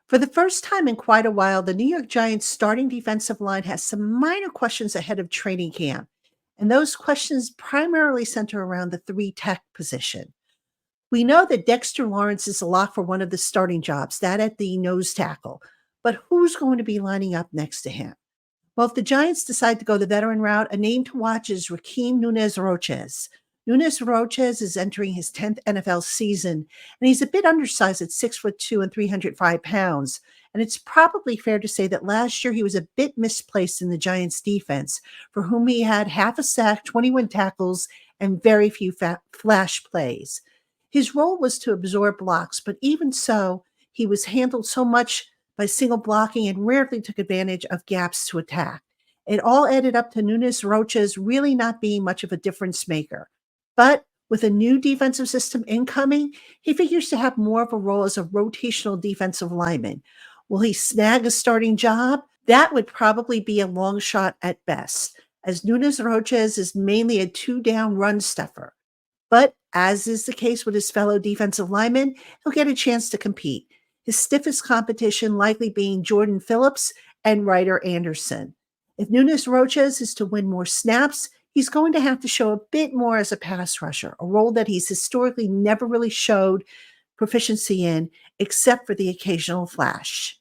For the first time in quite a while, the New York Giants starting defensive line has some minor questions ahead of training camp. And those questions primarily center around the three tech position. We know that Dexter Lawrence is a lock for one of the starting jobs, that at the nose tackle. But who's going to be lining up next to him? Well, if the Giants decide to go the veteran route, a name to watch is Rakeem Nunez-Roches. Nunez-Roches is entering his 10th NFL season, and he's a bit undersized at 6'2" and 305 pounds. And it's probably fair to say that last year he was a bit misplaced in the Giants' defense, for whom he had half a sack, 21 tackles, and very few flash plays. His role was to absorb blocks, but even so, he was handled so much by single blocking and rarely took advantage of gaps to attack. It all added up to Nunes Roches really not being much of a difference maker. But with a new defensive system incoming, he figures to have more of a role as a rotational defensive lineman. Will he snag a starting job? That would probably be a long shot at best, as Nunes Roches is mainly a two down run stuffer. But as is the case with his fellow defensive linemen, he'll get a chance to compete. His stiffest competition likely being Jordan Phillips and Ryder Anderson. If Nunes Roches is to win more snaps, he's going to have to show a bit more as a pass rusher, a role that he's historically never really showed proficiency in, except for the occasional flash.